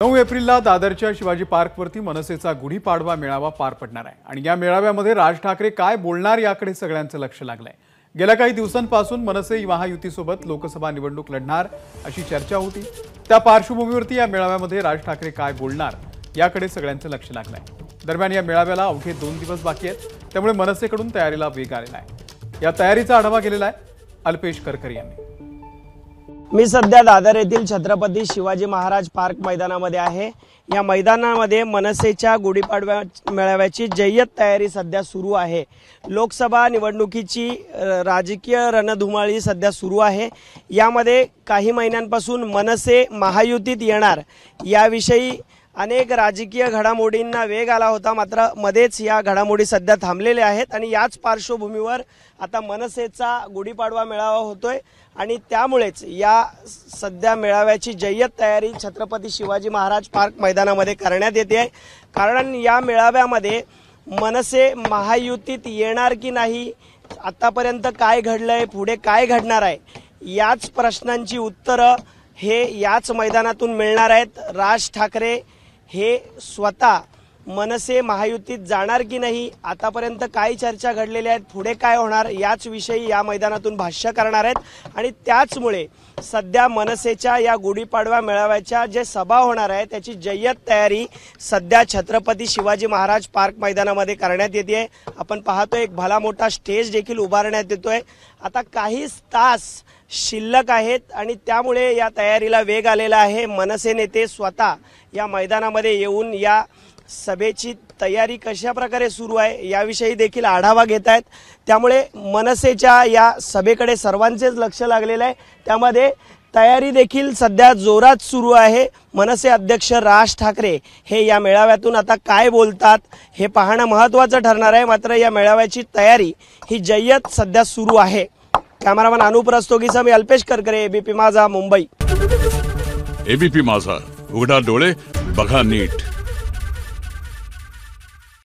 9 एप्रिलला दादरच्या शिवाजी पार्कवरती मनसेचा गुढीपाडवा मेळावा पार पडणार आहे आणि या मेळाव्यामध्ये राज ठाकरे काय बोलणार याकडे सगळ्यांचं लक्ष लागलंय। गेल्या काही दिवसांपासून मनसे महायुतीसोबत लोकसभा निवडणूक लढणार अशी चर्चा होती। त्या पार्श्वभूमीवरती या मेळाव्यामध्ये राज ठाकरे काय बोलणार याकडे सगळ्यांचं लक्ष लागलंय। दरम्यान या मेळाव्याला अवघे 2 दिवस बाकी आहेत, त्यामुळे मनसेकडून तयारीला वेग आलेला आहे। या तयारीचा आढावा घेतलेला आहे अल्पेश करकर यांनी। मी सध्या दादर येथील छत्रपती शिवाजी महाराज पार्क मैदानामध्ये आहे। या मैदानामध्ये मनसेच्या गुढीपाडव्या मेळाव्याची जय्यत तयारी सध्या सुरू आहे। लोकसभा निवडणुकीची राजकीय रणधुमाळी सध्या सुरू आहे। यामध्ये काही महिन्यांपासून मनसे महायुतीत येणार याविषयी अनेक राजकीय घडामोडींना वेग आला होता, मात्र मध्येच या घडामोडी सध्या थांबलेल्या आहेत आणि याच पार्श्वभूमीवर आता मनसेचा गुढीपाडवा मेळावा होतोय आणि त्यामुळेच या सध्या मेळाव्याची जय्यत तयारी छत्रपती शिवाजी महाराज पार्क मैदानामध्ये करण्यात येते आहे। कारण या मेळाव्यामध्ये मनसे महायुतीत येणार की नाही, आतापर्यंत काय घडलंय, पुढे काय घडणार आहे, याच प्रश्नांची उत्तरं हे याच मैदानातून मिळणार आहेत। राज ठाकरे हे स्वतः मनसे महायुतीत जाणार की नाही, आतापर्यंत काय चर्चा घडलेल्या आहेत, पुढे काय होणार याच विषयी या मैदानातून भाष्य करणार आहेत। आणि त्याचमुळे सध्या मनसेच्या या गुढीपाडवा मेळाव्याच्या जे सभा होणार आहे त्याची जय्यत तयारी सध्या छत्रपती शिवाजी महाराज पार्क मैदानामध्ये करण्यात येते आहे। आपण पाहतोय एक भला मोठा स्टेज देखील उभारण्यात येतोय। आता काही तास शिल्लक आहेत आणि त्यामुळे या तयारीला वेग आलेला आहे। मनसे नेते स्वतः या मैदानामध्ये येऊन या सभेची तयारी कशा प्रकारे सुरू आहे याविषयी देखील आढावा घेत आहेत। त्यामुळे मनसेच्या या सभेकडे सर्वांचेच लक्ष लागलेलं आहे। त्यामध्ये तयारी देखील सध्या जोरात सुरू आहे। मनसे अध्यक्ष राज ठाकरे हे या मेळाव्यातून आता काय बोलतात हे पाहणं महत्त्वाचं ठरणार आहे। मात्र या मेळाव्याची तयारी ही जय्यत सध्या सुरू आहे। कॅमेरामन अनुप रस्तोगीसह मी अल्पेश करकरे, एबीपी माझा, मुंबई। एबीपी माझा, उघडा डोळे बघा नीट।